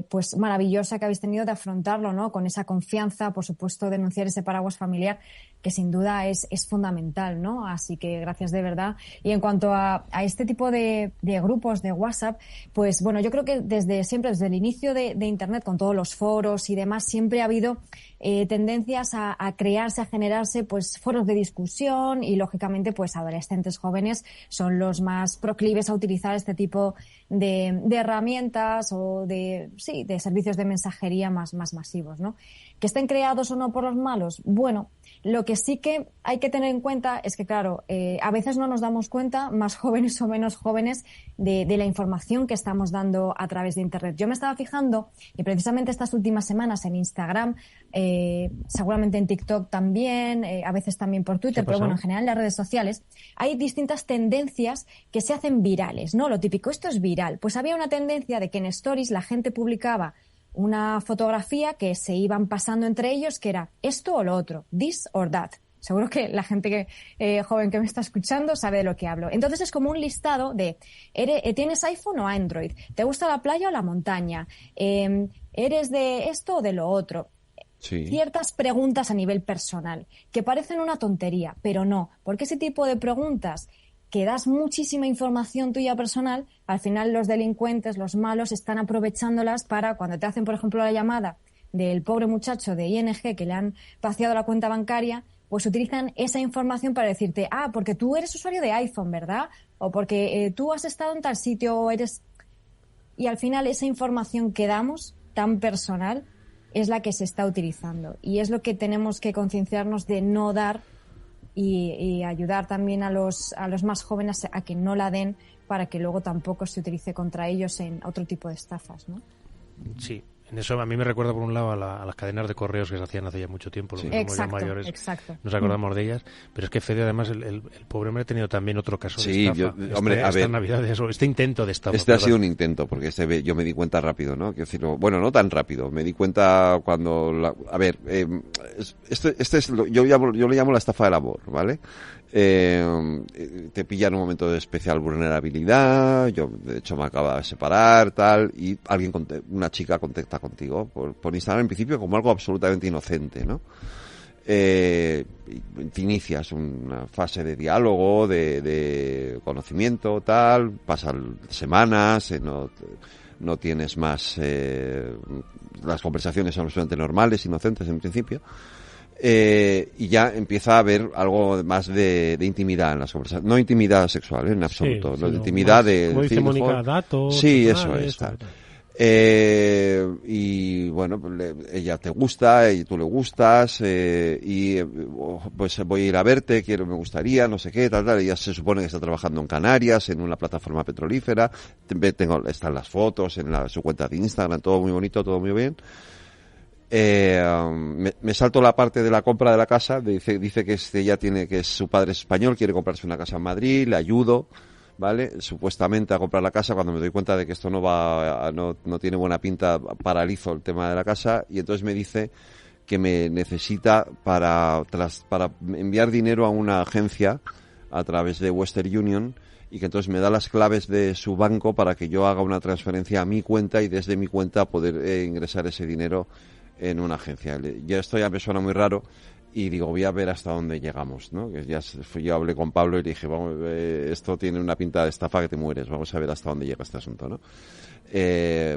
pues maravillosa que habéis tenido de afrontarlo, ¿no? Con esa confianza, por supuesto, denunciar ese paraguas familiar que sin duda es fundamental, ¿no? Así que gracias de verdad. Y en cuanto a este tipo de grupos de WhatsApp, pues bueno, yo creo que desde el inicio de Internet, con todos los foros y demás, siempre ha habido tendencias a crearse, a generarse pues foros de discusión y lógicamente pues adolescentes jóvenes son los más proclives a utilizar este tipo de herramientas o de servicios de mensajería más masivos, ¿no? ¿Que estén creados o no por los malos? Bueno, lo que sí que hay que tener en cuenta es que, claro, a veces no nos damos cuenta, más jóvenes o menos jóvenes, de la información que estamos dando a través de Internet. Yo me estaba fijando, y precisamente estas últimas semanas en Instagram, seguramente en TikTok también, a veces también por Twitter, pero bueno, en general en las redes sociales, hay distintas tendencias que se hacen virales, ¿no? Lo típico, esto es viral. Pues había una tendencia de que en Stories la gente publicaba una fotografía que se iban pasando entre ellos, que era esto o lo otro, this or that. Seguro que la gente joven que me está escuchando sabe de lo que hablo. Entonces es como un listado de ¿tienes iPhone o Android? ¿Te gusta la playa o la montaña? ¿Eres de esto o de lo otro? Sí. Ciertas preguntas a nivel personal que parecen una tontería, pero no, porque ese tipo de preguntas que das muchísima información tuya personal, al final los delincuentes, los malos, están aprovechándolas para, cuando te hacen, por ejemplo, la llamada del pobre muchacho de ING que le han vaciado la cuenta bancaria, pues utilizan esa información para decirte, porque tú eres usuario de iPhone, ¿verdad? O porque tú has estado en tal sitio o eres... Y al final esa información que damos, tan personal, es la que se está utilizando. Y es lo que tenemos que concienciarnos de no dar y ayudar también a los más jóvenes a que no la den, para que luego tampoco se utilice contra ellos en otro tipo de estafas, ¿no? Sí. En eso a mí me recuerda, por un lado, a las cadenas de correos que se hacían hace ya mucho tiempo, los que somos ya mayores, nos acordamos de ellas, pero es que Fede, además, el pobre hombre ha tenido también otro caso de estafa. Estas Navidades, este intento de estafa. Este ha sido un intento, porque yo me di cuenta rápido, ¿no? Quiero decir, bueno, no tan rápido, me di cuenta cuando... yo le llamo la estafa del amor, ¿vale? Te pilla en un momento de especial vulnerabilidad, yo de hecho me acaba de separar, tal, y una chica contacta contigo por Instagram, en principio como algo absolutamente inocente, ¿no? Te inicias una fase de diálogo, de conocimiento, tal, pasan semanas, no tienes más, las conversaciones son absolutamente normales, inocentes en principio. Y ya empieza a haber algo más de intimidad en las conversaciones. No intimidad sexual, en absoluto. Sí, no, intimidad más, como dice Mónica, datos. Sí, eso es. Tal. Y bueno, ella te gusta y tú le gustas, y pues voy a ir a verte, me gustaría, no sé qué, tal. Ella se supone que está trabajando en Canarias, en una plataforma petrolífera. Están las fotos en su cuenta de Instagram, todo muy bonito, todo muy bien. Me salto la parte de la compra de la casa, dice que que su padre es español, quiere comprarse una casa en Madrid, le ayudo, ¿vale? Supuestamente a comprar la casa, cuando me doy cuenta de que esto no tiene buena pinta, paralizo el tema de la casa, y entonces me dice que me necesita para enviar dinero a una agencia a través de Western Union, y que entonces me da las claves de su banco para que yo haga una transferencia a mi cuenta y desde mi cuenta poder ingresar ese dinero en una agencia. Esto ya me suena muy raro y digo, voy a ver hasta dónde llegamos, ¿no? Yo hablé con Pablo y le dije, vamos, esto tiene una pinta de estafa que te mueres, vamos a ver hasta dónde llega este asunto, ¿no?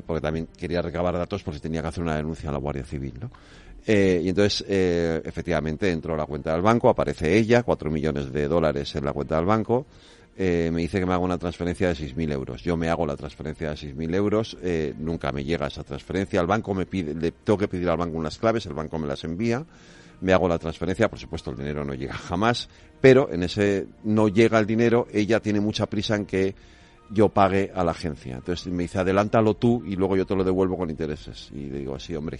Porque también quería recabar datos por si tenía que hacer una denuncia a la Guardia Civil, ¿no? Y entonces, efectivamente, entro a la cuenta del banco, aparece ella, $4 millones en la cuenta del banco. Me dice que me haga una transferencia de 6.000 euros. Yo me hago la transferencia de 6.000 euros, nunca me llega esa transferencia. El banco le tengo que pedir al banco unas claves, el banco me las envía, me hago la transferencia, por supuesto el dinero no llega jamás, pero en ese no llega el dinero, ella tiene mucha prisa en que yo pague a la agencia. Entonces me dice, adelántalo tú y luego yo te lo devuelvo con intereses. Y le digo, sí, hombre,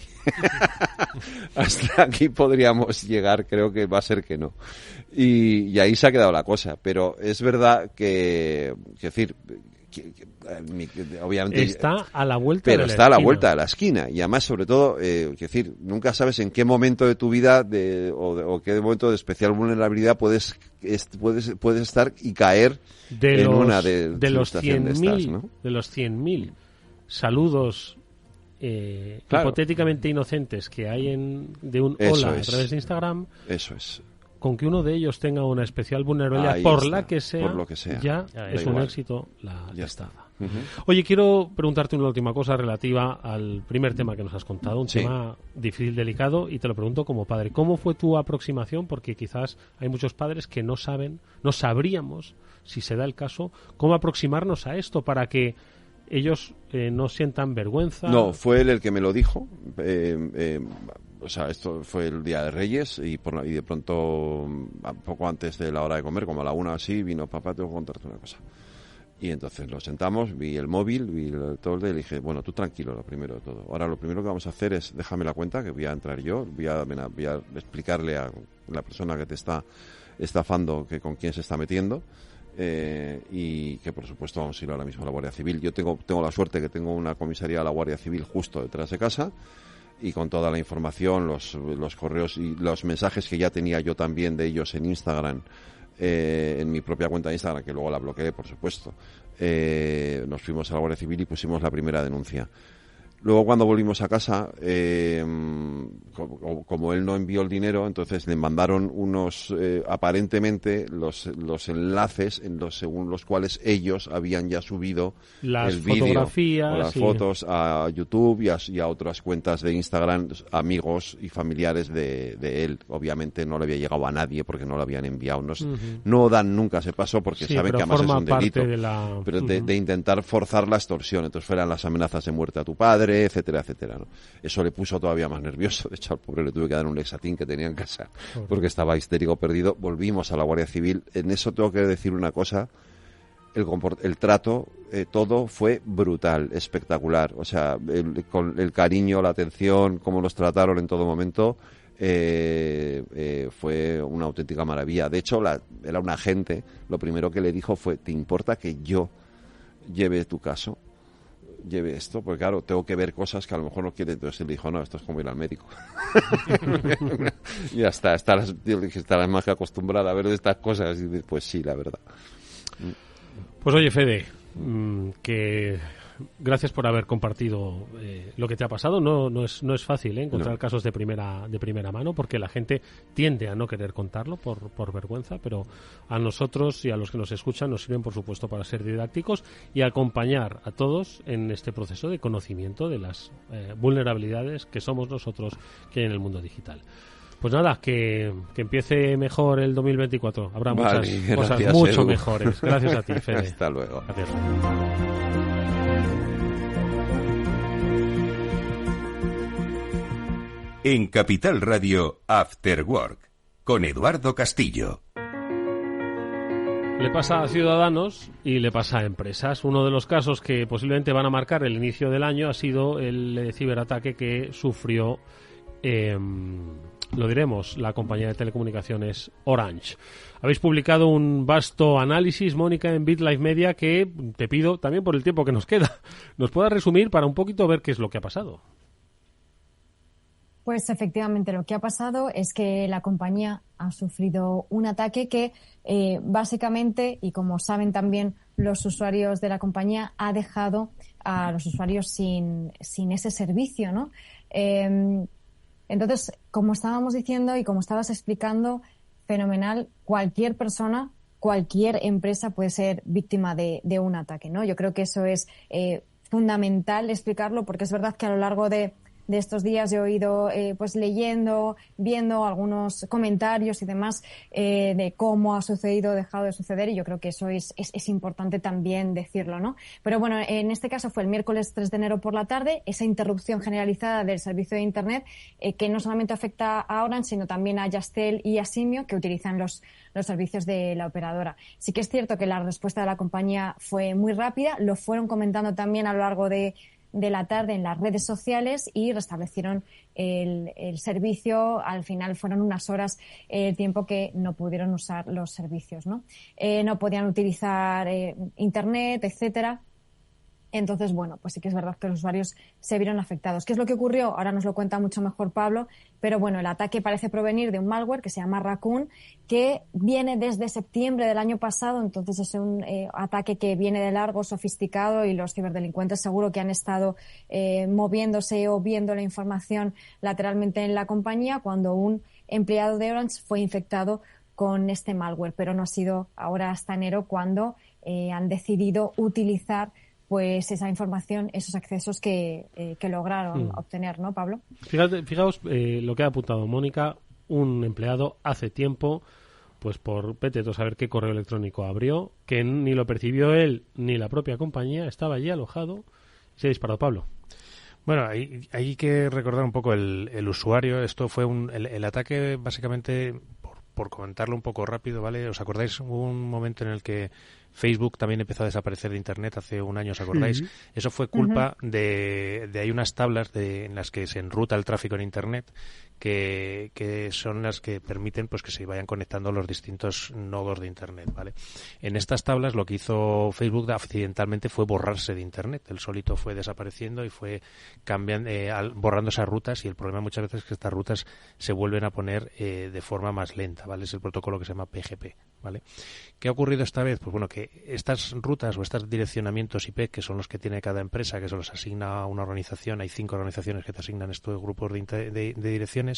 hasta aquí podríamos llegar, creo que va a ser que no. Y ahí se ha quedado la cosa. Pero es verdad que obviamente está a la vuelta pero de la está esquina. A la vuelta de la esquina, y además sobre todo nunca sabes en qué momento de tu vida o qué momento de especial vulnerabilidad puedes estar y caer una de los 100.000, ¿no? De los 100.000 saludos claro, hipotéticamente inocentes que hay de un hola a través de Instagram. Eso es. Con que uno de ellos tenga una especial vulnerabilidad por lo que sea, ya es un éxito la estafa. Uh-huh. Oye, quiero preguntarte una última cosa relativa al primer tema que nos has contado, un tema difícil, delicado, y te lo pregunto como padre. ¿Cómo fue tu aproximación? Porque quizás hay muchos padres que no sabríamos, si se da el caso, cómo aproximarnos a esto para que ellos no sientan vergüenza. No, fue él el que me lo dijo. O sea, esto fue el día de Reyes y de pronto, poco antes de la hora de comer, como a la 1 así, vino, papá, tengo que contarte una cosa. Y entonces lo sentamos, vi el móvil, todo y le dije, bueno, tú tranquilo, lo primero de todo. Ahora lo primero que vamos a hacer es, déjame la cuenta, que voy a entrar yo, voy a explicarle a la persona que te está estafando con quién se está metiendo. Y que por supuesto vamos a ir ahora mismo a la Guardia Civil. Yo tengo la suerte que tengo una comisaría de la Guardia Civil justo detrás de casa, y con toda la información, los correos y los mensajes que ya tenía yo también de ellos en Instagram, en mi propia cuenta de Instagram, que luego la bloqueé, por supuesto. Nos fuimos a la Guardia Civil y pusimos la primera denuncia. Luego, cuando volvimos a casa, como él no envió el dinero, entonces le mandaron aparentemente los enlaces según los cuales ellos habían ya subido las el vídeo o las sí, fotos a YouTube y a otras cuentas de Instagram, amigos y familiares de él. Obviamente no le había llegado a nadie porque no lo habían enviado. No dan nunca ese paso porque saben que además es un delito. Pero de intentar forzar la extorsión. Entonces fueran las amenazas de muerte a tu padre, encontré, etcétera, etcétera, ¿no? Eso le puso todavía más nervioso. De hecho, al pobre le tuve que dar un Lexatin que tenía en casa porque estaba histérico perdido. Volvimos a la Guardia Civil. En eso tengo que decir una cosa. El trato, todo fue brutal, espectacular. O sea, con el cariño, la atención, cómo nos trataron en todo momento, fue una auténtica maravilla. De hecho, era un agente. Lo primero que le dijo fue: ¿te importa que yo lleve tu caso? Lleve esto, porque claro, tengo que ver cosas que a lo mejor no quiere. Entonces él dijo: no, esto es como ir al médico. Ya estarás más que acostumbrada a ver estas cosas. Y pues sí, la verdad. Pues oye, Fede, que gracias por haber compartido lo que te ha pasado. No es fácil encontrar casos de primera mano, porque la gente tiende a no querer contarlo por vergüenza, pero a nosotros y a los que nos escuchan nos sirven, por supuesto, para ser didácticos y acompañar a todos en este proceso de conocimiento de las vulnerabilidades que somos nosotros que hay en el mundo digital. Pues nada, que empiece mejor el 2024. Habrá muchas cosas mucho Edu. Mejores. Gracias a ti, Fede. Hasta luego. Gracias. En Capital Radio, After Work, con Eduardo Castillo. Le pasa a ciudadanos y le pasa a empresas. Uno de los casos que posiblemente van a marcar el inicio del año ha sido el ciberataque que sufrió lo diremos, la compañía de telecomunicaciones Orange. Habéis publicado un vasto análisis, Mónica, en BitLife Media, que te pido, también por el tiempo que nos queda, nos puedas resumir para un poquito ver qué es lo que ha pasado. Pues efectivamente lo que ha pasado es que la compañía ha sufrido un ataque que básicamente, y como saben también los usuarios de la compañía, ha dejado a los usuarios sin ese servicio, ¿no? Entonces, como estábamos diciendo y como estabas explicando, fenomenal, cualquier persona, cualquier empresa puede ser víctima de un ataque, ¿no? Yo creo que eso es fundamental explicarlo, porque es verdad que a lo largo de estos días yo he ido pues leyendo, viendo algunos comentarios y demás de cómo ha sucedido, dejado de suceder, y yo creo que eso es importante también decirlo, ¿no? Pero bueno, en este caso fue el miércoles 3 de enero por la tarde, esa interrupción generalizada del servicio de Internet que no solamente afecta a Orange, sino también a Yastel y a Simio, que utilizan los servicios de la operadora. Sí que es cierto que la respuesta de la compañía fue muy rápida, lo fueron comentando también a lo largo de la tarde en las redes sociales y restablecieron el servicio. Al final fueron unas horas el tiempo que no pudieron usar los servicios, ¿no? No podían utilizar Internet, etcétera. Entonces, bueno, pues sí que es verdad que los usuarios se vieron afectados. ¿Qué es lo que ocurrió? Ahora nos lo cuenta mucho mejor Pablo, pero bueno, el ataque parece provenir de un malware que se llama Raccoon, que viene desde septiembre del año pasado. Entonces es un ataque que viene de largo, sofisticado, y los ciberdelincuentes seguro que han estado moviéndose o viendo la información lateralmente en la compañía cuando un empleado de Orange fue infectado con este malware, pero no ha sido ahora hasta enero cuando han decidido utilizar pues esa información, esos accesos que lograron obtener, ¿no, Pablo? Fijaos lo que ha apuntado Mónica. Un empleado hace tiempo, pues por vete a saber qué correo electrónico abrió, que ni lo percibió él ni la propia compañía, estaba allí alojado y se ha disparado. Pablo. Bueno, hay que recordar un poco el usuario. Esto fue el ataque, básicamente, por comentarlo un poco rápido, ¿vale? ¿Os acordáis? Hubo un momento en el que Facebook también empezó a desaparecer de Internet hace un año, ¿os acordáis? Uh-huh. Eso fue culpa de hay unas tablas en las que se enruta el tráfico en Internet que son las que permiten pues que se vayan conectando los distintos nodos de Internet, ¿vale? En estas tablas lo que hizo Facebook accidentalmente fue borrarse de Internet. El solito fue desapareciendo y fue borrando esas rutas, y el problema muchas veces es que estas rutas se vuelven a poner de forma más lenta, ¿vale? Es el protocolo que se llama PGP, ¿vale? ¿Qué ha ocurrido esta vez? Pues bueno, que estas rutas o estos direccionamientos IP, que son los que tiene cada empresa, que se los asigna una organización, hay 5 organizaciones que te asignan estos grupos de direcciones,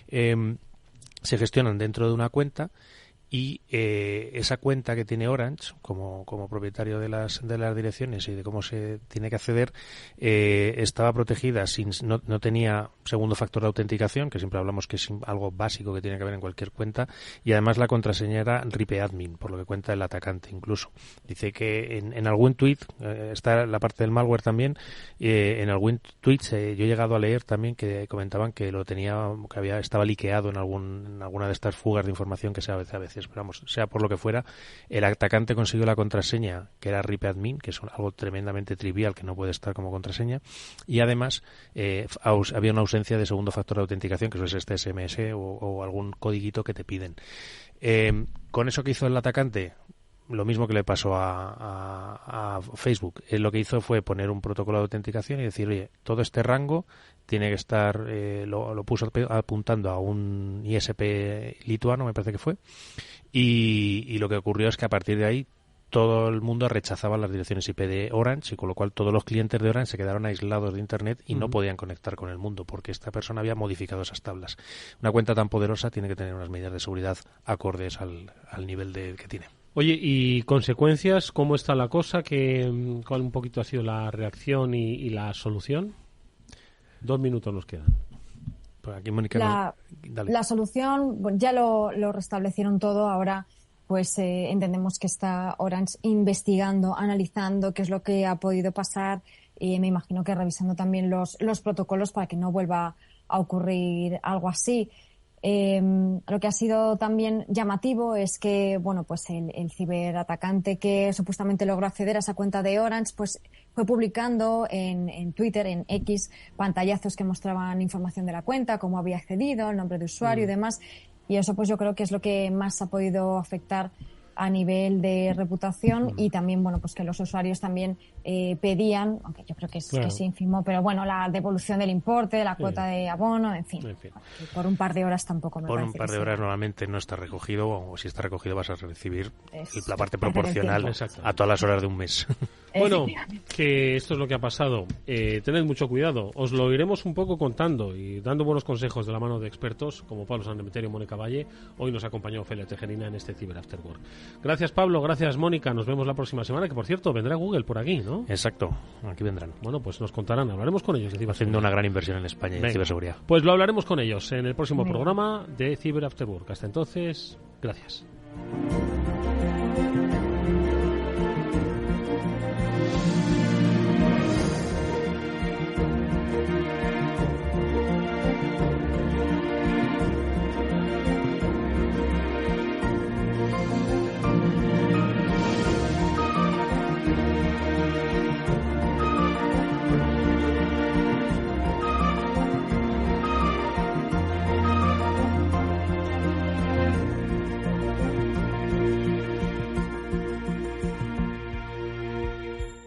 se gestionan dentro de una cuenta, y esa cuenta que tiene Orange como propietario de las direcciones y de cómo se tiene que acceder estaba protegida, no tenía segundo factor de autenticación, que siempre hablamos que es algo básico que tiene que haber en cualquier cuenta, y además la contraseña era ripeadmin, por lo que cuenta el atacante incluso. Dice que en algún tweet, está la parte del malware también, en algún tweet yo he llegado a leer también que comentaban que estaba liqueado en alguna de estas fugas de información que se hace a veces, pero vamos, sea por lo que fuera, el atacante consiguió la contraseña que era ripeadmin, que es algo tremendamente trivial que no puede estar como contraseña, y además había una ausencia de segundo factor de autenticación, que es este SMS o algún codiguito que te piden. Con eso que hizo el atacante, lo mismo que le pasó a Facebook. Lo que hizo fue poner un protocolo de autenticación y decir, oye, todo este rango tiene que estar, lo puso apuntando a un ISP lituano, me parece que fue, y lo que ocurrió es que a partir de ahí todo el mundo rechazaba las direcciones IP de Orange, y con lo cual todos los clientes de Orange se quedaron aislados de Internet y no podían conectar con el mundo, porque esta persona había modificado esas tablas. Una cuenta tan poderosa tiene que tener unas medidas de seguridad acordes al nivel que tiene. Oye, ¿y consecuencias? ¿Cómo está la cosa? ¿Cuál un poquito ha sido la reacción y la solución? 2 minutos nos quedan. Pues aquí, Mónica, la solución, ya lo restablecieron todo. Ahora pues entendemos que está Orange investigando, analizando qué es lo que ha podido pasar, y me imagino que revisando también los protocolos para que no vuelva a ocurrir algo así. Lo que ha sido también llamativo es que, bueno, pues el ciberatacante que supuestamente logró acceder a esa cuenta de Orange, pues fue publicando en Twitter, en X, pantallazos que mostraban información de la cuenta, cómo había accedido, el nombre de usuario y demás. Y eso pues yo creo que es lo que más ha podido afectar a nivel de reputación, y también, bueno, pues que los usuarios también pedían, aunque yo creo que es ínfimo, pero bueno, la devolución del importe, de la cuota de abono, en fin. Por un par de horas tampoco me parece. Por un par de horas normalmente no está recogido, o si está recogido vas a recibir la parte proporcional a todas las horas de un mes. Bueno, que esto es lo que ha pasado. Tened mucho cuidado. Os lo iremos un poco contando y dando buenos consejos de la mano de expertos como Pablo San Emeterio y Mónica Valle. Hoy nos acompañó Ofelia Tejerina en este Cyber After Work. Gracias, Pablo. Gracias, Mónica. Nos vemos la próxima semana, que por cierto vendrá Google por aquí, ¿no? Exacto. Aquí vendrán. Bueno, pues nos contarán. Hablaremos con ellos. Haciendo una gran inversión en España en ciberseguridad. Pues lo hablaremos con ellos en el próximo programa de Cyber After Work. Hasta entonces, gracias.